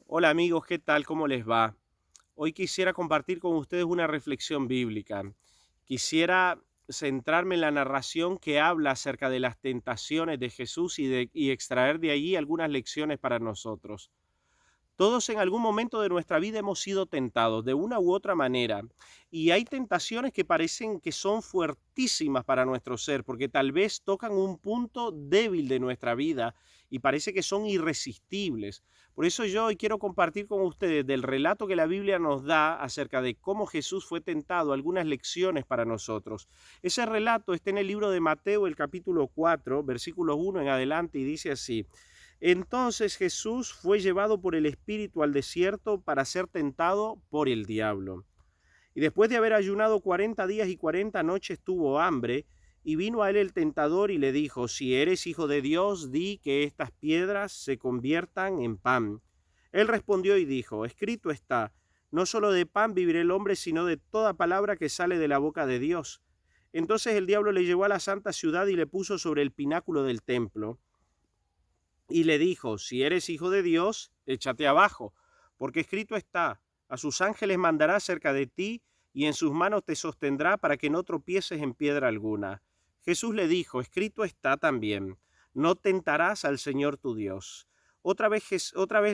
Hola amigos, ¿qué tal? ¿Cómo les va? Hoy quisiera compartir con ustedes una reflexión bíblica. Quisiera centrarme en la narración que habla acerca de las tentaciones de Jesús y extraer de allí algunas lecciones para nosotros. Todos en algún momento de nuestra vida hemos sido tentados de una u otra manera y hay tentaciones que parecen que son fuertísimas para nuestro ser porque tal vez tocan un punto débil de nuestra vida y parece que son irresistibles. Por eso yo hoy quiero compartir con ustedes del relato que la Biblia nos da acerca de cómo Jesús fue tentado, algunas lecciones para nosotros. Ese relato está en el libro de Mateo, el capítulo 4, versículos 1 en adelante y dice así: entonces Jesús fue llevado por el Espíritu al desierto para ser tentado por el diablo. Y después de haber ayunado 40 días y 40 noches tuvo hambre, y vino a él el tentador y le dijo: si eres hijo de Dios, di que estas piedras se conviertan en pan. Él respondió y dijo: escrito está, no solo de pan vivirá el hombre, sino de toda palabra que sale de la boca de Dios. Entonces el diablo le llevó a la santa ciudad y le puso sobre el pináculo del templo y le dijo: si eres hijo de Dios, échate abajo, porque escrito está: a sus ángeles mandará cerca de ti, y en sus manos te sostendrá para que no tropieces en piedra alguna. Jesús le dijo: escrito está también, no tentarás al Señor tu Dios. Otra vez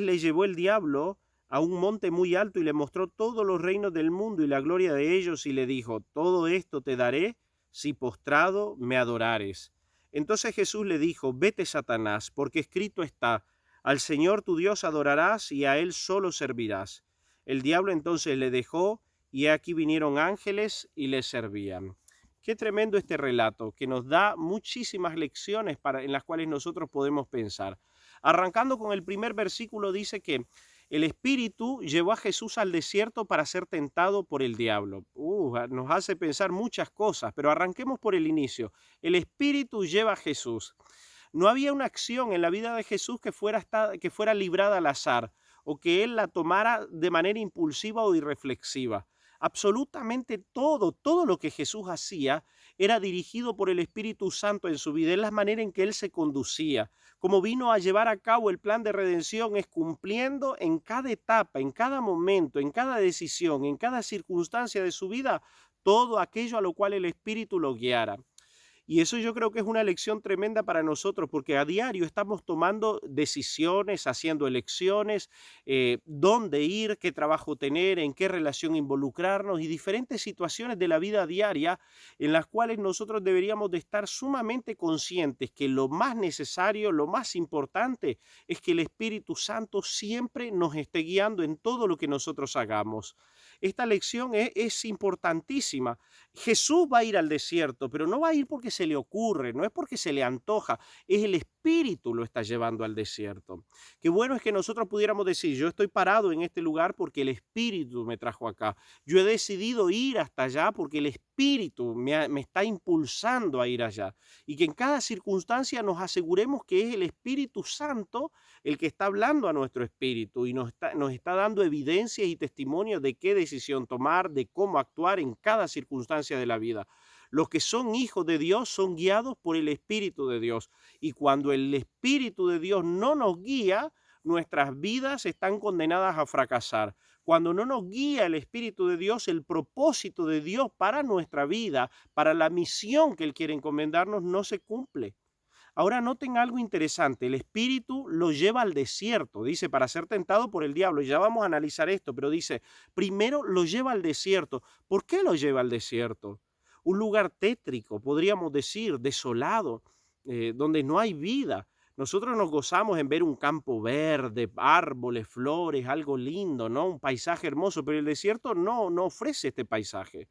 le llevó el diablo a un monte muy alto y le mostró todos los reinos del mundo y la gloria de ellos, y le dijo: todo esto te daré si postrado me adorares. Entonces Jesús le dijo: vete, Satanás, porque escrito está: al Señor tu Dios adorarás y a él solo servirás. El diablo entonces le dejó, y aquí vinieron ángeles y le servían. Qué tremendo este relato, que nos da muchísimas lecciones en las cuales nosotros podemos pensar. Arrancando con el primer versículo, dice que el Espíritu llevó a Jesús al desierto para ser tentado por el diablo. Nos hace pensar muchas cosas, pero arranquemos por el inicio. El Espíritu lleva a Jesús. No había una acción en la vida de Jesús que fuera librada al azar o que él la tomara de manera impulsiva o irreflexiva. Absolutamente todo lo que Jesús hacía era dirigido por el Espíritu Santo en su vida. Es la manera en que él se conducía. Como vino a llevar a cabo el plan de redención, es cumpliendo en cada etapa, en cada momento, en cada decisión, en cada circunstancia de su vida, todo aquello a lo cual el Espíritu lo guiara. Y eso yo creo que es una lección tremenda para nosotros, porque a diario estamos tomando decisiones, haciendo elecciones, dónde ir, qué trabajo tener, en qué relación involucrarnos y diferentes situaciones de la vida diaria en las cuales nosotros deberíamos de estar sumamente conscientes que lo más necesario, lo más importante es que el Espíritu Santo siempre nos esté guiando en todo lo que nosotros hagamos. Esta lección es importantísima. Jesús va a ir al desierto, pero no va a ir porque se le ocurre, no es porque se le antoja, es el Espíritu lo está llevando al desierto. Qué bueno es que nosotros pudiéramos decir: yo estoy parado en este lugar porque el Espíritu me trajo acá. Yo he decidido ir hasta allá porque el Espíritu me está impulsando a ir allá. Y que en cada circunstancia nos aseguremos que es el Espíritu Santo el que está hablando a nuestro espíritu y nos está dando evidencias y testimonios de qué decisión tomar, de cómo actuar en cada circunstancia de la vida. Los que son hijos de Dios son guiados por el Espíritu de Dios. Y cuando el Espíritu de Dios no nos guía, nuestras vidas están condenadas a fracasar. Cuando no nos guía el Espíritu de Dios, el propósito de Dios para nuestra vida, para la misión que Él quiere encomendarnos, no se cumple. Ahora noten algo interesante: el espíritu lo lleva al desierto, dice, para ser tentado por el diablo. Ya vamos a analizar esto, pero dice, primero lo lleva al desierto. ¿Por qué lo lleva al desierto? Un lugar tétrico, podríamos decir, desolado, donde no hay vida. Nosotros nos gozamos en ver un campo verde, árboles, flores, algo lindo, ¿no? Un paisaje hermoso, pero el desierto no ofrece este paisaje.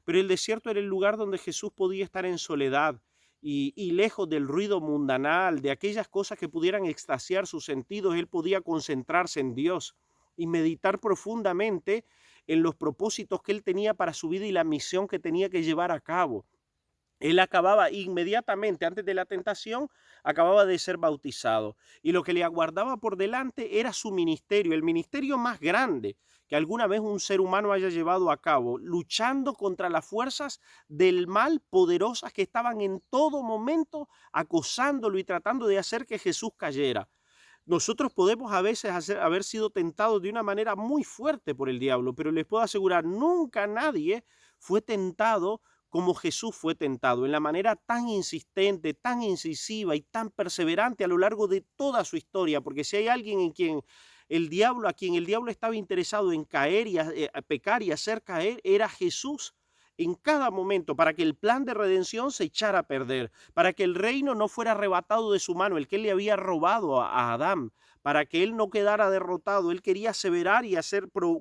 Pero el desierto era el lugar donde Jesús podía estar en soledad y lejos del ruido mundanal, de aquellas cosas que pudieran extasiar sus sentidos. Él podía concentrarse en Dios y meditar profundamente en los propósitos que él tenía para su vida y la misión que tenía que llevar a cabo. Él acababa inmediatamente, antes de la tentación, acababa de ser bautizado. Y lo que le aguardaba por delante era su ministerio, el ministerio más grande que alguna vez un ser humano haya llevado a cabo, luchando contra las fuerzas del mal poderosas que estaban en todo momento acosándolo y tratando de hacer que Jesús cayera. Nosotros podemos a veces haber sido tentados de una manera muy fuerte por el diablo, pero les puedo asegurar, nunca nadie fue tentado como Jesús fue tentado, en la manera tan insistente, tan incisiva y tan perseverante a lo largo de toda su historia, porque si hay alguien a quien el diablo estaba interesado en caer y a pecar y hacer caer, era Jesús en cada momento, para que el plan de redención se echara a perder, para que el reino no fuera arrebatado de su mano, el que él le había robado a Adán, para que él no quedara derrotado. Él quería aseverar y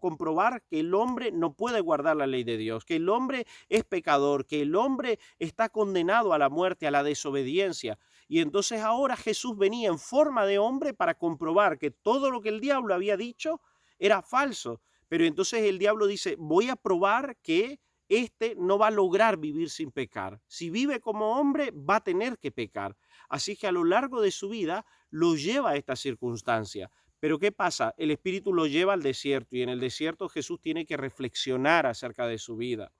comprobar que el hombre no puede guardar la ley de Dios, que el hombre es pecador, que el hombre está condenado a la muerte, a la desobediencia. Y entonces ahora Jesús venía en forma de hombre para comprobar que todo lo que el diablo había dicho era falso. Pero entonces el diablo dice, voy a probar que no va a lograr vivir sin pecar. Si vive como hombre, va a tener que pecar. Así que a lo largo de su vida lo lleva a esta circunstancia. Pero ¿qué pasa? El Espíritu lo lleva al desierto y en el desierto Jesús tiene que reflexionar acerca de su vida.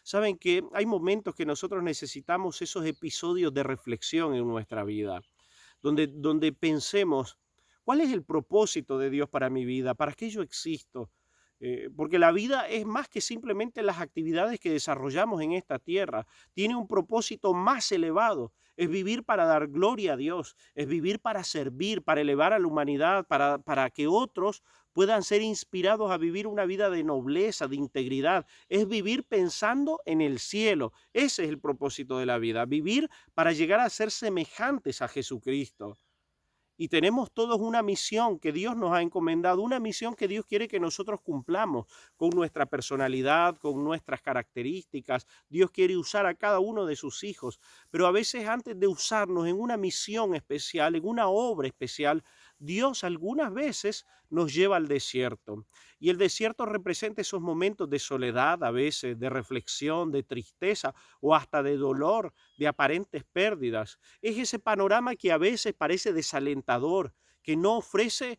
Saben que hay momentos que nosotros necesitamos esos episodios de reflexión en nuestra vida, donde pensemos, ¿cuál es el propósito de Dios para mi vida? ¿Para qué yo existo? Porque la vida es más que simplemente las actividades que desarrollamos en esta tierra. Tiene un propósito más elevado. Es vivir para dar gloria a Dios. Es vivir para servir, para elevar a la humanidad, para que otros puedan ser inspirados a vivir una vida de nobleza, de integridad. Es vivir pensando en el cielo. Ese es el propósito de la vida. Vivir para llegar a ser semejantes a Jesucristo. Y tenemos todos una misión que Dios nos ha encomendado, una misión que Dios quiere que nosotros cumplamos con nuestra personalidad, con nuestras características. Dios quiere usar a cada uno de sus hijos, pero a veces antes de usarnos en una misión especial, en una obra especial, Dios algunas veces nos lleva al desierto. Y el desierto representa esos momentos de soledad a veces, de reflexión, de tristeza o hasta de dolor, de aparentes pérdidas. Es ese panorama que a veces parece desalentador, que no ofrece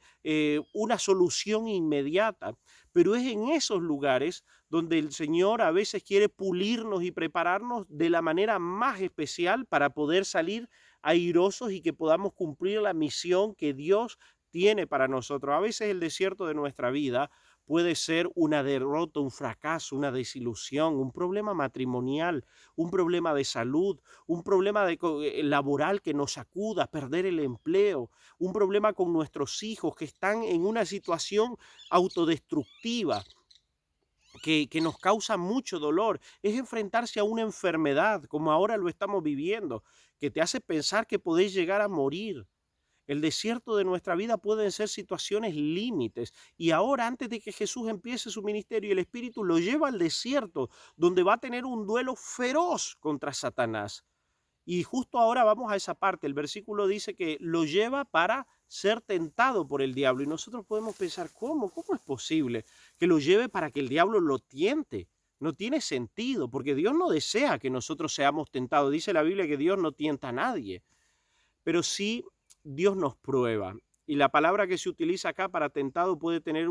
una solución inmediata, pero es en esos lugares donde el Señor a veces quiere pulirnos y prepararnos de la manera más especial para poder salir airosos y que podamos cumplir la misión que Dios tiene para nosotros. A veces el desierto de nuestra vida puede ser una derrota, un fracaso, una desilusión, un problema matrimonial, un problema de salud, un problema laboral que nos sacuda, perder el empleo, un problema con nuestros hijos que están en una situación autodestructiva. Que nos causa mucho dolor, es enfrentarse a una enfermedad como ahora lo estamos viviendo, que te hace pensar que podés llegar a morir. El desierto de nuestra vida pueden ser situaciones límites. Y ahora, antes de que Jesús empiece su ministerio, el Espíritu lo lleva al desierto, donde va a tener un duelo feroz contra Satanás. Y justo ahora vamos a esa parte. El versículo dice que lo lleva para ser tentado por el diablo. Y nosotros podemos pensar, ¿cómo? ¿Cómo es posible que lo lleve para que el diablo lo tiente? No tiene sentido, porque Dios no desea que nosotros seamos tentados. Dice la Biblia que Dios no tienta a nadie. Pero sí, Dios nos prueba. Y la palabra que se utiliza acá para tentado puede tener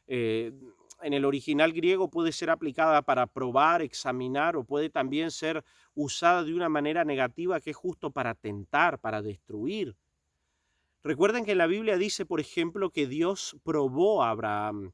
en el original griego puede ser aplicada para probar, examinar, o puede también ser usada de una manera negativa que es justo para tentar, para destruir. Recuerden que la Biblia dice, por ejemplo, que Dios probó a Abraham.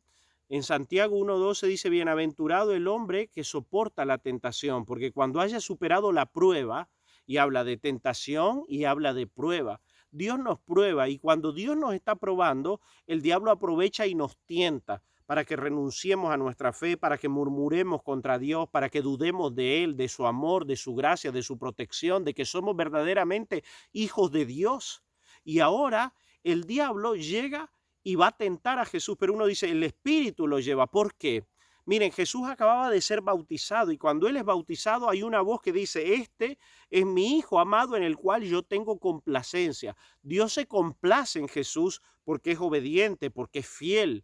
En Santiago 1:12 dice, bienaventurado el hombre que soporta la tentación, porque cuando haya superado la prueba, y habla de tentación y habla de prueba, Dios nos prueba, y cuando Dios nos está probando, el diablo aprovecha y nos tienta para que renunciemos a nuestra fe, para que murmuremos contra Dios, para que dudemos de Él, de su amor, de su gracia, de su protección, de que somos verdaderamente hijos de Dios. Y ahora el diablo llega y va a tentar a Jesús, pero uno dice, el Espíritu lo lleva. ¿Por qué? Miren, Jesús acababa de ser bautizado y cuando Él es bautizado hay una voz que dice, este es mi Hijo amado en el cual yo tengo complacencia. Dios se complace en Jesús porque es obediente, porque es fiel.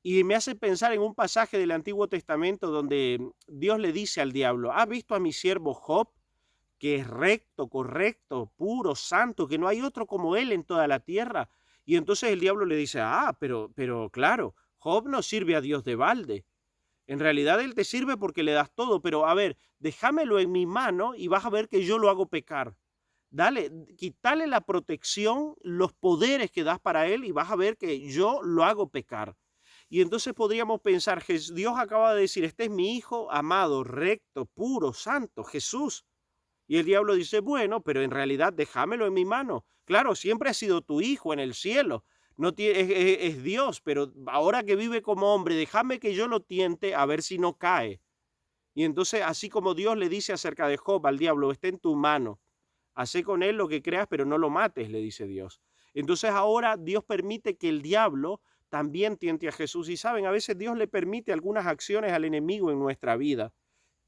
Y me hace pensar en un pasaje del Antiguo Testamento donde Dios le dice al diablo, ¿has visto a mi siervo Job? Que es recto, correcto, puro, santo, que no hay otro como él en toda la tierra. Y entonces el diablo le dice, pero claro, Job no sirve a Dios de balde. En realidad él te sirve porque le das todo, pero a ver, déjamelo en mi mano y vas a ver que yo lo hago pecar. quítale la protección, los poderes que das para él y vas a ver que yo lo hago pecar. Y entonces podríamos pensar, Dios acaba de decir, este es mi hijo amado, recto, puro, santo, Jesús. Y el diablo dice, bueno, pero en realidad déjamelo en mi mano. Claro, siempre ha sido tu hijo en el cielo, no es Dios, pero ahora que vive como hombre, déjame que yo lo tiente a ver si no cae. Y entonces, así como Dios le dice acerca de Job al diablo, está en tu mano, hacé con él lo que creas, pero no lo mates, le dice Dios. Entonces ahora Dios permite que el diablo también tiente a Jesús. Y saben, a veces Dios le permite algunas acciones al enemigo en nuestra vida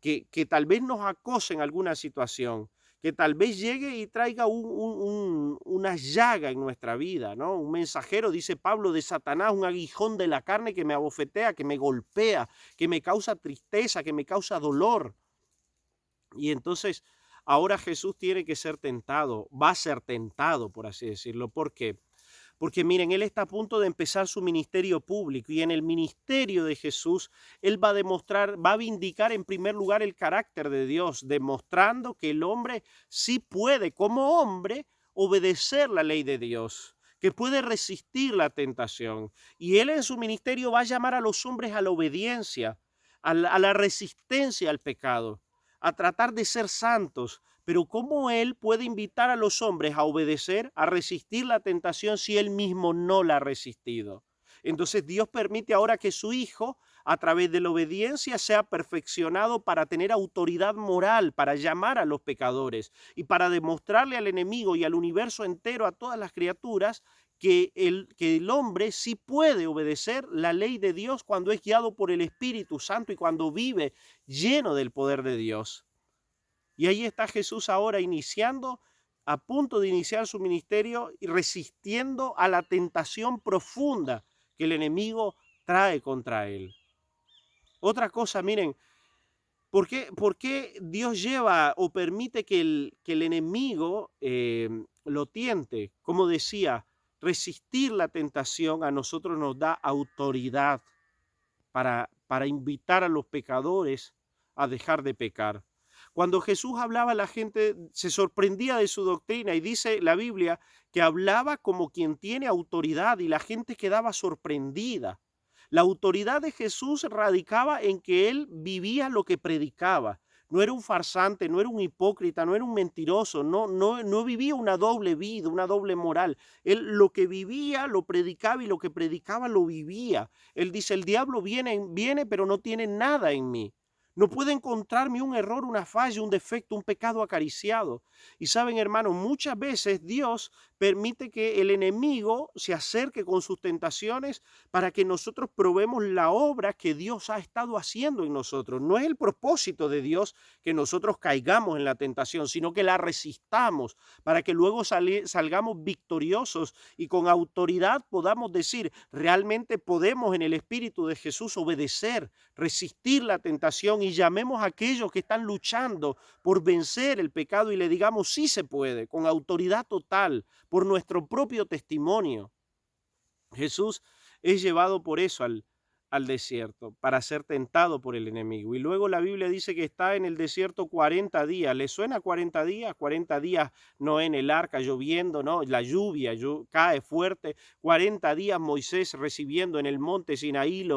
que tal vez nos acose en alguna situación, que tal vez llegue y traiga una llaga en nuestra vida, ¿no? Un mensajero, dice Pablo, de Satanás, un aguijón de la carne que me abofetea, que me golpea, que me causa tristeza, que me causa dolor. Y entonces ahora Jesús tiene que ser tentado, va a ser tentado, por así decirlo. ¿Por qué? Porque miren, él está a punto de empezar su ministerio público y en el ministerio de Jesús, él va a demostrar, va a vindicar en primer lugar el carácter de Dios, demostrando que el hombre sí puede, como hombre, obedecer la ley de Dios, que puede resistir la tentación. Y él en su ministerio va a llamar a los hombres a la obediencia, a la resistencia al pecado, a tratar de ser santos. Pero ¿cómo él puede invitar a los hombres a obedecer, a resistir la tentación si él mismo no la ha resistido? Entonces Dios permite ahora que su hijo, a través de la obediencia, sea perfeccionado para tener autoridad moral, para llamar a los pecadores y para demostrarle al enemigo y al universo entero, a todas las criaturas, que el hombre sí puede obedecer la ley de Dios cuando es guiado por el Espíritu Santo y cuando vive lleno del poder de Dios. Y ahí está Jesús ahora iniciando, a punto de iniciar su ministerio y resistiendo a la tentación profunda que el enemigo trae contra él. Otra cosa, miren, ¿por qué Dios lleva o permite que el enemigo lo tiente? Como decía, resistir la tentación a nosotros nos da autoridad para invitar a los pecadores a dejar de pecar. Cuando Jesús hablaba, la gente se sorprendía de su doctrina y dice la Biblia que hablaba como quien tiene autoridad y la gente quedaba sorprendida. La autoridad de Jesús radicaba en que él vivía lo que predicaba. No era un farsante, no era un hipócrita, no era un mentiroso, no vivía una doble vida, una doble moral. Él lo que vivía lo predicaba y lo que predicaba lo vivía. Él dice, el diablo viene, pero no tiene nada en mí. No puede encontrarme un error, una falla, un defecto, un pecado acariciado. Y saben, hermanos, muchas veces Dios permite que el enemigo se acerque con sus tentaciones para que nosotros probemos la obra que Dios ha estado haciendo en nosotros. No es el propósito de Dios que nosotros caigamos en la tentación, sino que la resistamos para que luego salgamos victoriosos y con autoridad podamos decir, realmente podemos en el Espíritu de Jesús obedecer, resistir la tentación y llamemos a aquellos que están luchando por vencer el pecado y le digamos sí se puede, con autoridad total, por nuestro propio testimonio. Jesús es llevado por eso al desierto, para ser tentado por el enemigo. Y luego la Biblia dice que está en el desierto 40 días. ¿Le suena 40 días? 40 días no en el arca lloviendo, ¿no? La lluvia cae fuerte. 40 días Moisés recibiendo en el monte Sinaí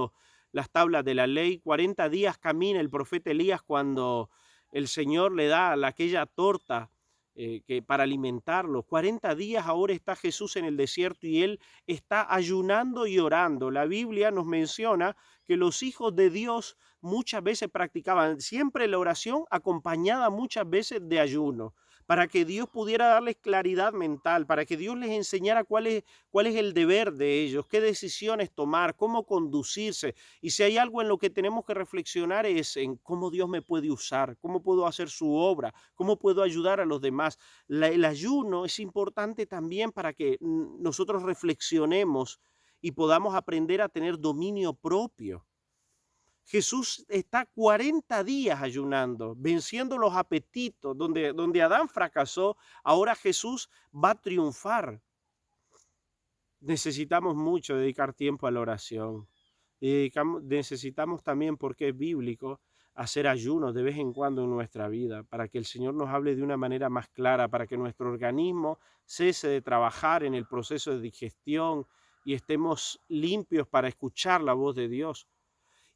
las tablas de la ley. 40 días camina el profeta Elías cuando el Señor le da aquella torta que para alimentarlos. 40 días ahora está Jesús en el desierto y él está ayunando y orando. La Biblia nos menciona que los hijos de Dios muchas veces practicaban siempre la oración acompañada muchas veces de ayuno, para que Dios pudiera darles claridad mental, para que Dios les enseñara cuál es el deber de ellos, qué decisiones tomar, cómo conducirse. Y si hay algo en lo que tenemos que reflexionar es en cómo Dios me puede usar, cómo puedo hacer su obra, cómo puedo ayudar a los demás. El ayuno es importante también para que nosotros reflexionemos y podamos aprender a tener dominio propio. Jesús está 40 días ayunando, venciendo los apetitos. Donde Adán fracasó, ahora Jesús va a triunfar. Necesitamos mucho dedicar tiempo a la oración. Necesitamos también, porque es bíblico, hacer ayunos de vez en cuando en nuestra vida, para que el Señor nos hable de una manera más clara, para que nuestro organismo cese de trabajar en el proceso de digestión y estemos limpios para escuchar la voz de Dios.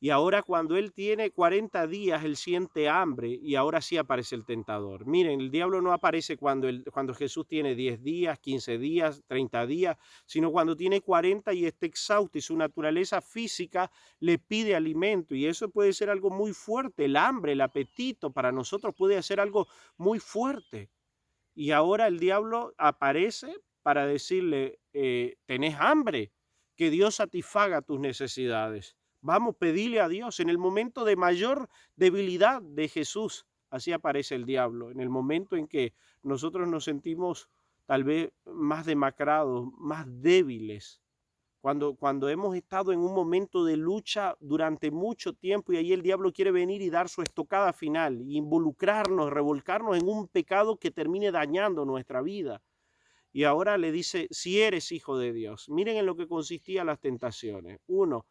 Y ahora cuando él tiene 40 días, él siente hambre y ahora sí aparece el tentador. Miren, el diablo no aparece cuando Jesús tiene 10 días, 15 días, 30 días, sino cuando tiene 40 y está exhausto y su naturaleza física le pide alimento. Y eso puede ser algo muy fuerte. El hambre, el apetito para nosotros puede ser algo muy fuerte. Y ahora el diablo aparece para decirle, tenés hambre, que Dios satisfaga tus necesidades. Vamos, pedirle a Dios en el momento de mayor debilidad de Jesús. Así aparece el diablo, en el momento en que nosotros nos sentimos tal vez más demacrados, más débiles. Cuando hemos estado en un momento de lucha durante mucho tiempo y ahí el diablo quiere venir y dar su estocada final, y involucrarnos, revolcarnos en un pecado que termine dañando nuestra vida. Y ahora le dice, si eres hijo de Dios. Miren en lo que consistían las tentaciones. Uno,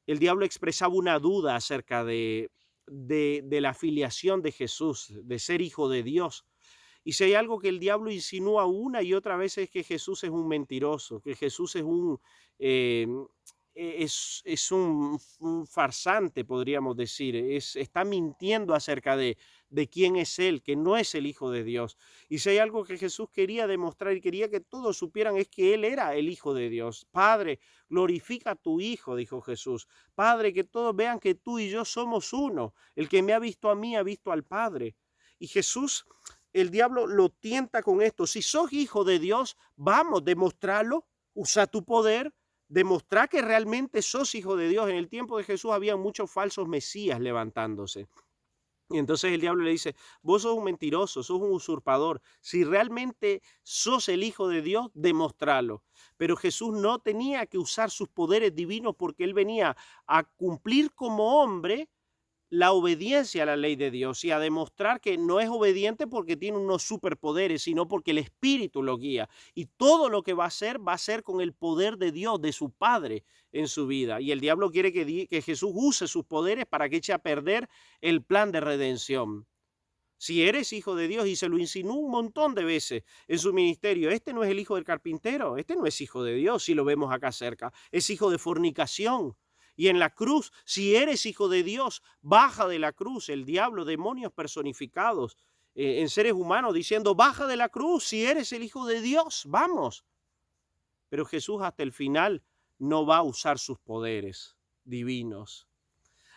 el diablo expresaba una duda acerca de la filiación de Jesús, de ser hijo de Dios. Y si hay algo que el diablo insinúa una y otra vez es que Jesús es un mentiroso, que Jesús es un farsante, podríamos decir, está mintiendo acerca de quién es Él, que no es el Hijo de Dios. Y si hay algo que Jesús quería demostrar y quería que todos supieran es que Él era el Hijo de Dios. Padre, glorifica a tu Hijo, dijo Jesús. Padre, que todos vean que tú y yo somos uno. El que me ha visto a mí ha visto al Padre. Y Jesús, el diablo lo tienta con esto. Si sos hijo de Dios, vamos, demostrarlo, usa tu poder, demostrar que realmente sos hijo de Dios. En el tiempo de Jesús había muchos falsos mesías levantándose. Y entonces el diablo le dice, vos sos un mentiroso, sos un usurpador. Si realmente sos el Hijo de Dios, demostralo. Pero Jesús no tenía que usar sus poderes divinos porque él venía a cumplir como hombre la obediencia a la ley de Dios y a demostrar que no es obediente porque tiene unos superpoderes, sino porque el Espíritu lo guía. Y todo lo que va a ser con el poder de Dios, de su Padre en su vida. Y el diablo quiere que Jesús use sus poderes para que eche a perder el plan de redención. Si eres hijo de Dios, y se lo insinuó un montón de veces en su ministerio, este no es el hijo del carpintero, este no es hijo de Dios, si lo vemos acá cerca, es hijo de fornicación. Y en la cruz, si eres hijo de Dios, baja de la cruz. El diablo, demonios personificados en seres humanos, diciendo, baja de la cruz si eres el hijo de Dios, vamos. Pero Jesús hasta el final no va a usar sus poderes divinos.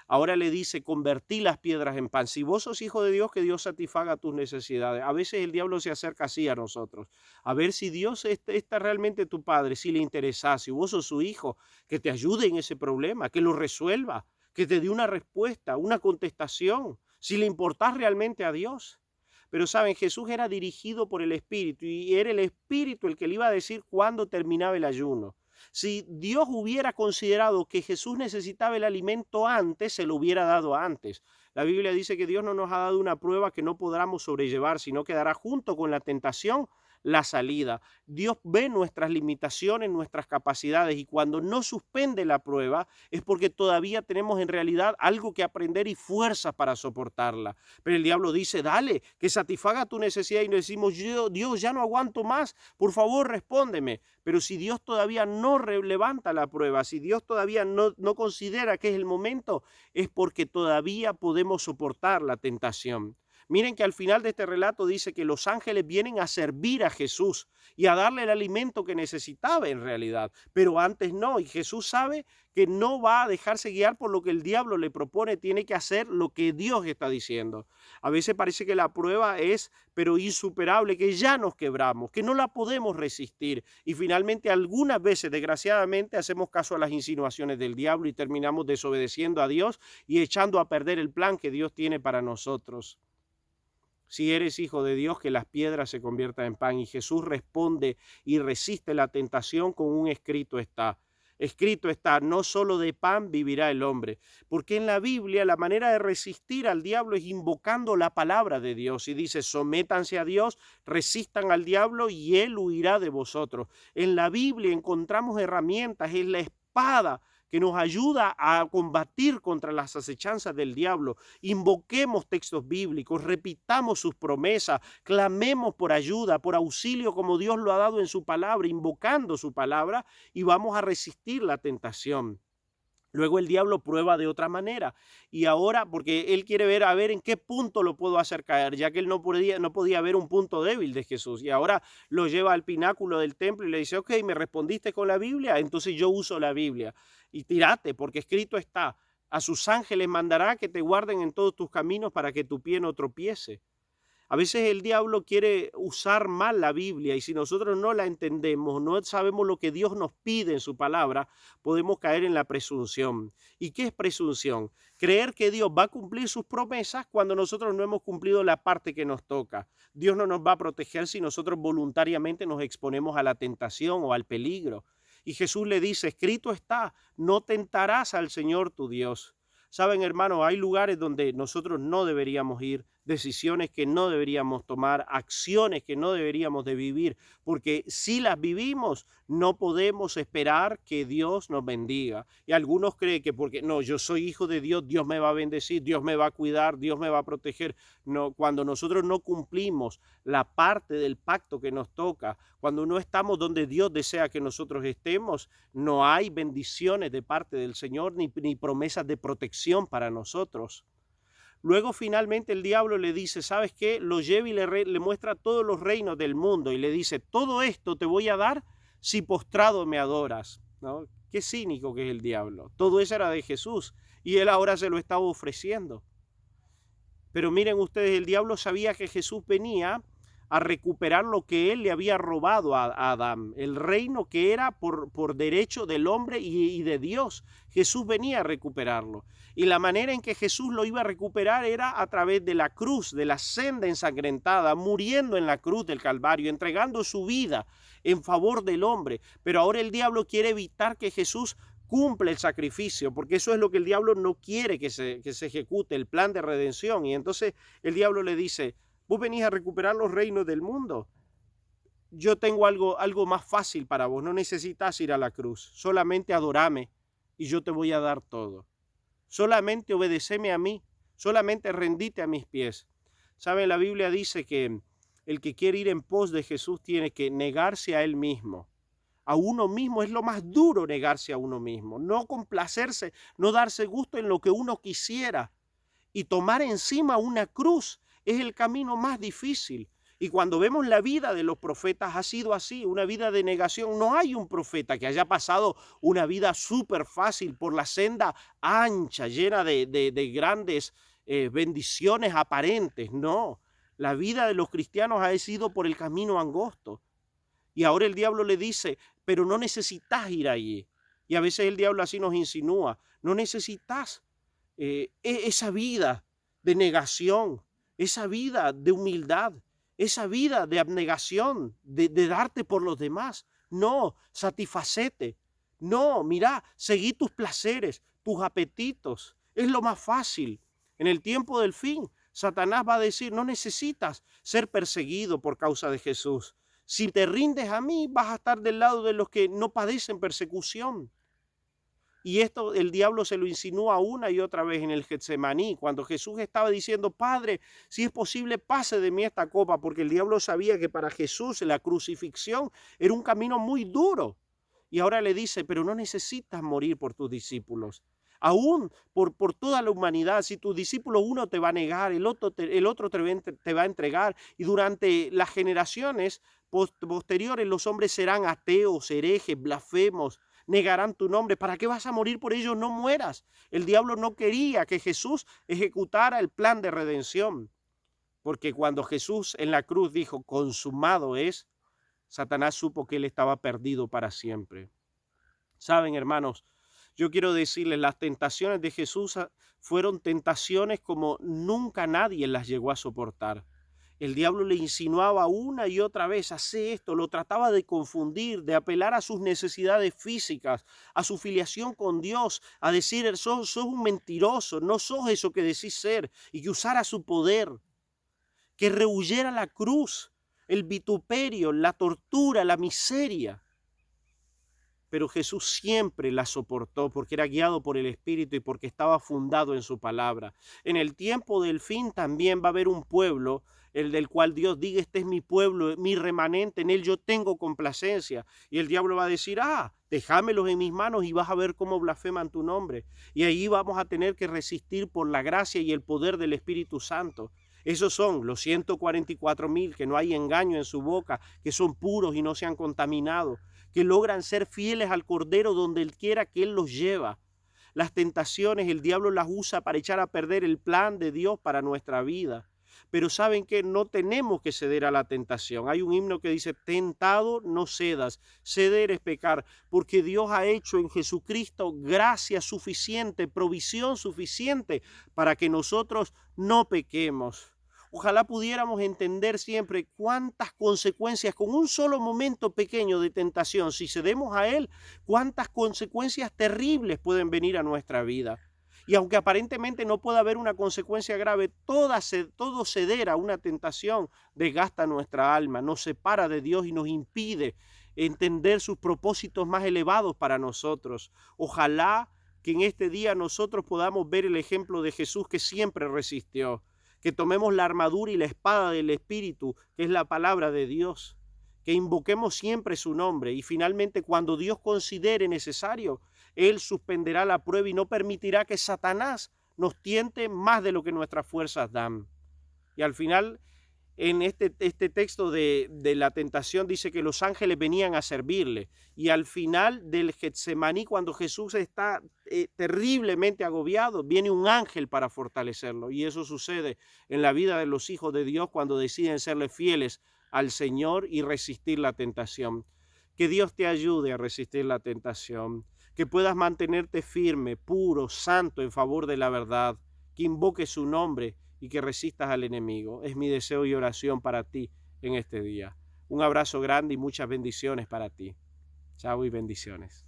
Ahora le dice, convertí las piedras en pan. Si vos sos hijo de Dios, que Dios satisfaga tus necesidades. A veces el diablo se acerca así a nosotros. A ver si Dios está realmente tu padre, si le interesa, si vos sos su hijo, que te ayude en ese problema, que lo resuelva, que te dé una respuesta, una contestación, si le importás realmente a Dios. Pero saben, Jesús era dirigido por el Espíritu y era el Espíritu el que le iba a decir cuándo terminaba el ayuno. Si Dios hubiera considerado que Jesús necesitaba el alimento antes, se lo hubiera dado antes. La Biblia dice que Dios no nos ha dado una prueba que no podamos sobrellevar, sino que dará junto con la tentación la salida. Dios ve nuestras limitaciones, nuestras capacidades, y cuando no suspende la prueba es porque todavía tenemos en realidad algo que aprender y fuerzas para soportarla. Pero el diablo dice, dale, que satisfaga tu necesidad, y nos decimos, Dios, ya no aguanto más, por favor respóndeme. Pero si Dios todavía no levanta la prueba, si Dios todavía no considera que es el momento, es porque todavía podemos soportar la tentación. Miren que al final de este relato dice que los ángeles vienen a servir a Jesús y a darle el alimento que necesitaba en realidad, pero antes no, y Jesús sabe que no va a dejarse guiar por lo que el diablo le propone, tiene que hacer lo que Dios está diciendo. A veces parece que la prueba es, pero insuperable, que ya nos quebramos, que no la podemos resistir, y finalmente algunas veces, desgraciadamente, hacemos caso a las insinuaciones del diablo y terminamos desobedeciendo a Dios y echando a perder el plan que Dios tiene para nosotros. Si eres hijo de Dios, que las piedras se conviertan en pan. Y Jesús responde y resiste la tentación con un escrito está. Escrito está, no solo de pan vivirá el hombre. Porque en la Biblia la manera de resistir al diablo es invocando la palabra de Dios. Y dice, sométanse a Dios, resistan al diablo y él huirá de vosotros. En la Biblia encontramos herramientas, es la espada que nos ayuda a combatir contra las acechanzas del diablo. Invoquemos textos bíblicos, repitamos sus promesas, clamemos por ayuda, por auxilio como Dios lo ha dado en su palabra, invocando su palabra, y vamos a resistir la tentación. Luego el diablo prueba de otra manera y ahora porque él quiere ver a ver en qué punto lo puedo hacer caer, ya que él no podía ver un punto débil de Jesús y ahora lo lleva al pináculo del templo y le dice, ok, me respondiste con la Biblia, entonces yo uso la Biblia y tírate porque escrito está, a sus ángeles mandará que te guarden en todos tus caminos para que tu pie no tropiece. A veces el diablo quiere usar mal la Biblia y si nosotros no la entendemos, no sabemos lo que Dios nos pide en su palabra, podemos caer en la presunción. ¿Y qué es presunción? Creer que Dios va a cumplir sus promesas cuando nosotros no hemos cumplido la parte que nos toca. Dios no nos va a proteger si nosotros voluntariamente nos exponemos a la tentación o al peligro. Y Jesús le dice, escrito está, no tentarás al Señor tu Dios. Saben, hermanos, hay lugares donde nosotros no deberíamos ir, decisiones que no deberíamos tomar, acciones que no deberíamos de vivir, porque si las vivimos, no podemos esperar que Dios nos bendiga. Y algunos creen que porque no, yo soy hijo de Dios, Dios me va a bendecir, Dios me va a cuidar, Dios me va a proteger. No, cuando nosotros no cumplimos la parte del pacto que nos toca, cuando no estamos donde Dios desea que nosotros estemos, no hay bendiciones de parte del Señor ni promesas de protección para nosotros. Luego finalmente el diablo le dice, ¿sabes qué? Lo lleva y le muestra todos los reinos del mundo y le dice, todo esto te voy a dar si postrado me adoras, ¿no? Qué cínico que es el diablo. Todo eso era de Jesús y él ahora se lo estaba ofreciendo. Pero miren ustedes, el diablo sabía que Jesús venía a recuperar lo que él le había robado a Adán, el reino que era por derecho del hombre y de Dios. Jesús venía a recuperarlo. Y la manera en que Jesús lo iba a recuperar era a través de la cruz, de la senda ensangrentada, muriendo en la cruz del Calvario, entregando su vida en favor del hombre. Pero ahora el diablo quiere evitar que Jesús cumple el sacrificio, porque eso es lo que el diablo no quiere que se ejecute, el plan de redención. Y entonces el diablo le dice, vos venís a recuperar los reinos del mundo. Yo tengo algo más fácil para vos. No necesitas ir a la cruz. Solamente adorame y yo te voy a dar todo. Solamente obedeceme a mí. Solamente rendite a mis pies. ¿Saben? La Biblia dice que el que quiere ir en pos de Jesús tiene que negarse a él mismo. A uno mismo es lo más duro, negarse a uno mismo. No complacerse, no darse gusto en lo que uno quisiera. Y tomar encima una cruz es el camino más difícil. Y cuando vemos la vida de los profetas ha sido así, una vida de negación. No hay un profeta que haya pasado una vida súper fácil por la senda ancha, llena de grandes bendiciones aparentes. No, la vida de los cristianos ha sido por el camino angosto. Y ahora el diablo le dice, pero no necesitas ir allí. Y a veces el diablo así nos insinúa, no necesitas esa vida de negación, esa vida de humildad, esa vida de abnegación, de darte por los demás. No, satisfacete. No, mira, seguí tus placeres, tus apetitos. Es lo más fácil. En el tiempo del fin, Satanás va a decir, no necesitas ser perseguido por causa de Jesús. Si te rindes a mí, vas a estar del lado de los que no padecen persecución. Y esto el diablo se lo insinúa una y otra vez en el Getsemaní, cuando Jesús estaba diciendo, Padre, si es posible, pase de mí esta copa, porque el diablo sabía que para Jesús la crucifixión era un camino muy duro. Y ahora le dice, pero no necesitas morir por tus discípulos. Aún por toda la humanidad, si tus discípulos uno te va a negar, el otro te va a entregar, y durante las generaciones posteriores los hombres serán ateos, herejes, blasfemos, negarán tu nombre. ¿Para qué vas a morir por ellos? No mueras. El diablo no quería que Jesús ejecutara el plan de redención, porque cuando Jesús en la cruz dijo, consumado es, Satanás supo que él estaba perdido para siempre. Saben, hermanos, yo quiero decirles, las tentaciones de Jesús fueron tentaciones como nunca nadie las llegó a soportar. El diablo le insinuaba una y otra vez, hace esto, lo trataba de confundir, de apelar a sus necesidades físicas, a su filiación con Dios, a decir, sos un mentiroso, no sos eso que decís ser, y que usara su poder, que rehuyera la cruz, el vituperio, la tortura, la miseria. pero Jesús siempre la soportó porque era guiado por el Espíritu y porque estaba fundado en su palabra. En el tiempo del fin también va a haber un pueblo, el del cual Dios diga, este es mi pueblo, mi remanente, en él yo tengo complacencia. Y el diablo va a decir, déjamelos en mis manos y vas a ver cómo blasfeman tu nombre. Y ahí vamos a tener que resistir por la gracia y el poder del Espíritu Santo. Esos son los 144,000 que no hay engaño en su boca, que son puros y no se han contaminado, que logran ser fieles al Cordero donde él quiera que él los lleva. Las tentaciones, el diablo las usa para echar a perder el plan de Dios para nuestra vida. Pero saben que no tenemos que ceder a la tentación. Hay un himno que dice, tentado no cedas, ceder es pecar, porque Dios ha hecho en Jesucristo gracia suficiente, provisión suficiente para que nosotros no pequemos. Ojalá pudiéramos entender siempre cuántas consecuencias con un solo momento pequeño de tentación, si cedemos a él, cuántas consecuencias terribles pueden venir a nuestra vida. Y aunque aparentemente no pueda haber una consecuencia grave, todo ceder a una tentación desgasta nuestra alma, nos separa de Dios y nos impide entender sus propósitos más elevados para nosotros. Ojalá que en este día nosotros podamos ver el ejemplo de Jesús que siempre resistió, que tomemos la armadura y la espada del Espíritu, que es la palabra de Dios, que invoquemos siempre su nombre y finalmente cuando Dios considere necesario, Él suspenderá la prueba y no permitirá que Satanás nos tiente más de lo que nuestras fuerzas dan. Y al final, en este texto de la tentación dice que los ángeles venían a servirle. Y al final del Getsemaní, cuando Jesús está terriblemente agobiado, viene un ángel para fortalecerlo. Y eso sucede en la vida de los hijos de Dios cuando deciden serle fieles al Señor y resistir la tentación. Que Dios te ayude a resistir la tentación. Que puedas mantenerte firme, puro, santo en favor de la verdad. Que invoques su nombre y que resistas al enemigo. Es mi deseo y oración para ti en este día. Un abrazo grande y muchas bendiciones para ti. Chao y bendiciones.